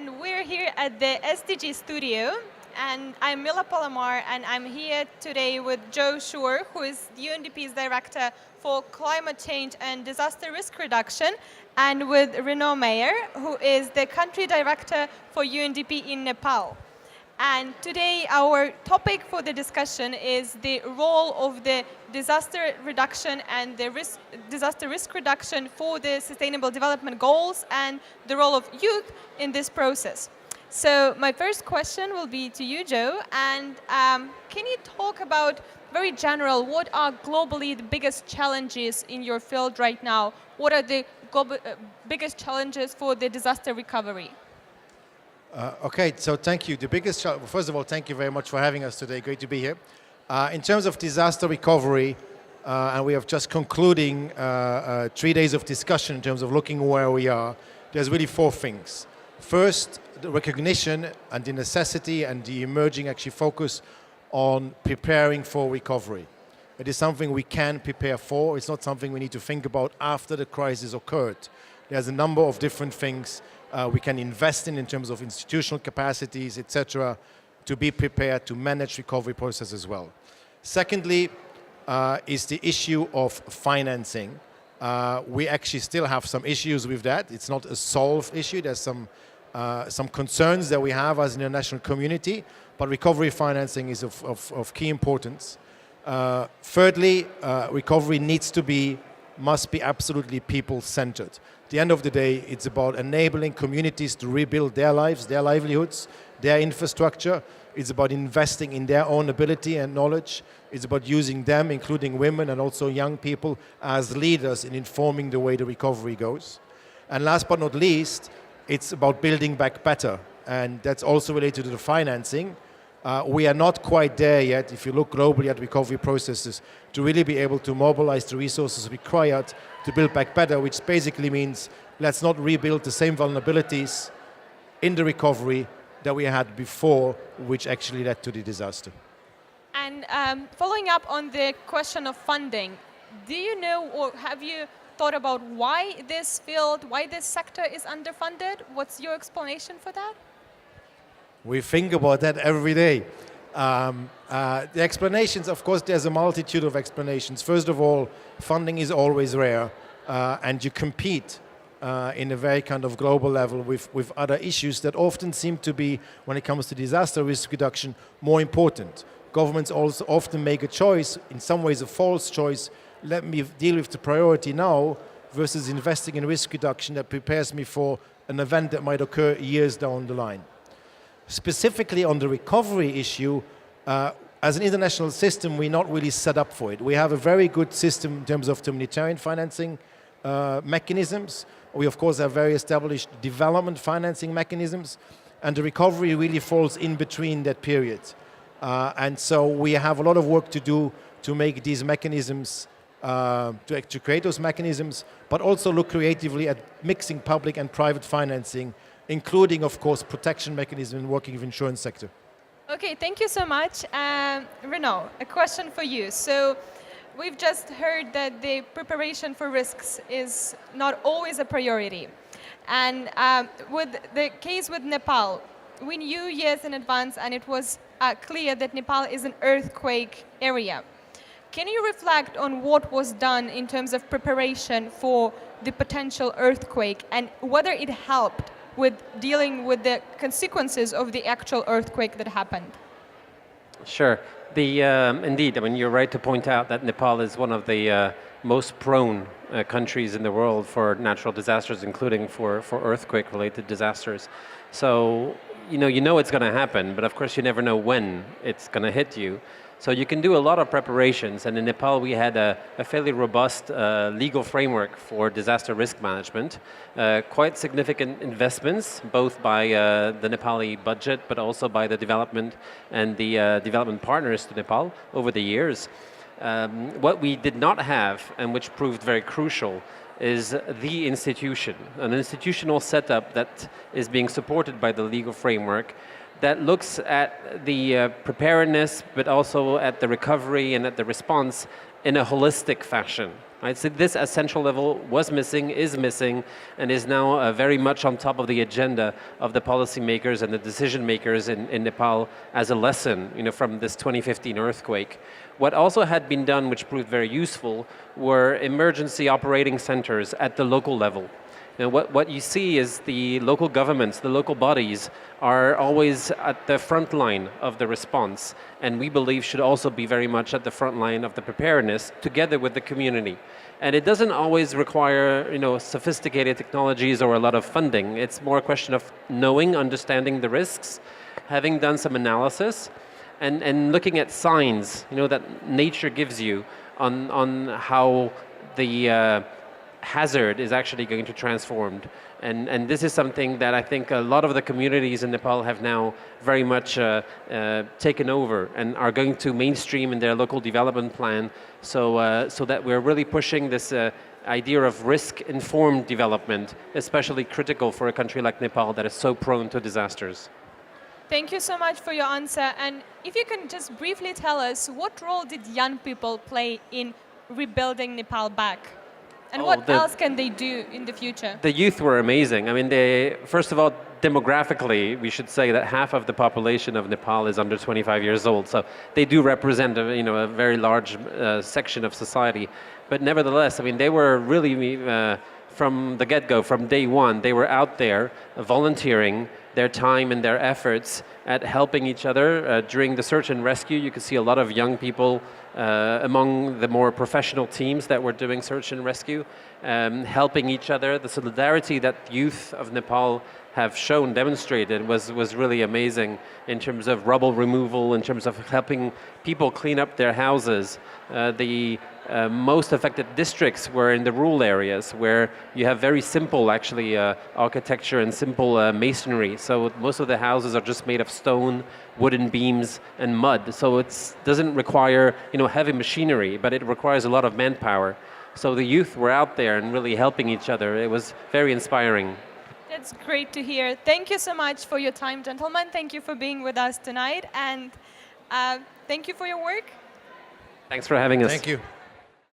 and we're here at the SDG studio. And I'm Mila Palomar, and I'm here today with Joe Scheuer, who is the UNDP's Director for Climate Change and Disaster Risk Reduction, and with Renaud Meyer, who is the Country Director for UNDP in Nepal. And today our topic for the discussion is the role of the disaster reduction and the disaster risk reduction for the Sustainable Development Goals and the role of youth in this process. So my first question will be to you, Joe, and can you talk about, very general, what are globally the biggest challenges in your field right now? What are the biggest challenges for the disaster recovery? Okay, so thank you. The biggest challenge, first of all, thank you very much for having us today. Great to be here. In terms of disaster recovery, and we have just concluding 3 days of discussion in terms of looking where we are, there's really 4 things. First, the recognition and the necessity and the emerging actually focus on preparing for recovery. It is something we can prepare for. It's not something we need to think about after the crisis occurred. There's a number of different things we can invest in terms of institutional capacities, etc., to be prepared to manage recovery process as well. Secondly, is the issue of financing. We actually still have some issues with that. It's not a solved issue. There's some concerns that we have as an international community, but recovery financing is of key importance. Thirdly, recovery must be absolutely people-centered. At the end of the day, it's about enabling communities to rebuild their lives, their livelihoods, their infrastructure. It's about investing in their own ability and knowledge. It's about using them, including women and also young people, as leaders in informing the way the recovery goes. And last but not least, it's about building back better. And that's also related to the financing. We are not quite there yet, if you look globally at recovery processes, to really be able to mobilize the resources required to build back better, which basically means let's not rebuild the same vulnerabilities in the recovery that we had before, which actually led to the disaster. And following up on the question of funding, do you know or have you thought about why this field, why this sector is underfunded? What's your explanation for that? We think about that every day. The explanations, of course, there's a multitude of explanations. First of all, funding is always rare, and you compete in a very kind of global level with other issues that often seem to be, when it comes to disaster risk reduction, more important. Governments also often make a choice, in some ways a false choice, let me deal with the priority now versus investing in risk reduction that prepares me for an event that might occur years down the line. Specifically on the recovery issue, as an international system, we're not really set up for it. We have a very good system in terms of humanitarian financing mechanisms. We, of course, have very established development financing mechanisms, and the recovery really falls in between that period. And so we have a lot of work to do to make these mechanisms, to create those mechanisms, but also look creatively at mixing public and private financing, including, of course, protection mechanism in working with insurance sector. Okay, thank you so much. Renaud, a question for you. So we've just heard that the preparation for risks is not always a priority. And with the case with Nepal, we knew years in advance, and it was clear that Nepal is an earthquake area. Can you reflect on what was done in terms of preparation for the potential earthquake and whether it helped with dealing with the consequences of the actual earthquake that happened? Sure. Indeed, I mean, you're right to point out that Nepal is one of the most prone countries in the world for natural disasters, including for earthquake-related disasters. So, you know it's going to happen, but of course you never know when it's going to hit you. So you can do a lot of preparations, and in Nepal we had a fairly robust legal framework for disaster risk management, quite significant investments, both by the Nepali budget, but also by the development and the development partners to Nepal over the years. What we did not have, and which proved very crucial, is the institution, an institutional setup that is being supported by the legal framework, that looks at the preparedness, but also at the recovery and at the response in a holistic fashion. Right? So this essential level was missing, is missing, and is now very much on top of the agenda of the policymakers and the decision makers in Nepal as a lesson, from this 2015 earthquake. What also had been done, which proved very useful, were emergency operating centers at the local level. What you see is the local governments, the local bodies, are always at the front line of the response, and we believe should also be very much at the front line of the preparedness, together with the community. And it doesn't always require, sophisticated technologies or a lot of funding. It's more a question of knowing, understanding the risks, having done some analysis, and looking at signs, that nature gives you on how the hazard is actually going to transform. And this is something that I think a lot of the communities in Nepal have now very much taken over and are going to mainstream in their local development plan, so that we're really pushing this idea of risk-informed development, especially critical for a country like Nepal that is so prone to disasters. Thank you so much for your answer. And if you can just briefly tell us, what role did young people play in rebuilding Nepal back? And what else can they do in the future? The youth were amazing. I mean, first of all, demographically, we should say that half of the population of Nepal is under 25 years old. So they do represent a very large section of society. But nevertheless, I mean, they were really, from the get-go, from day one, they were out there volunteering their time and their efforts at helping each other. During the search and rescue, you could see a lot of young people among the more professional teams that were doing search and rescue, helping each other. The solidarity that youth of Nepal have shown, demonstrated, was really amazing in terms of rubble removal, in terms of helping people clean up their houses. The most affected districts were in the rural areas, where you have very simple, actually, architecture and simple masonry. So most of the houses are just made of stone, wooden beams, and mud. So it doesn't require, heavy machinery, but it requires a lot of manpower. So the youth were out there and really helping each other. It was very inspiring. That's great to hear. Thank you so much for your time, gentlemen. Thank you for being with us tonight, and thank you for your work. Thanks for having us. Thank you.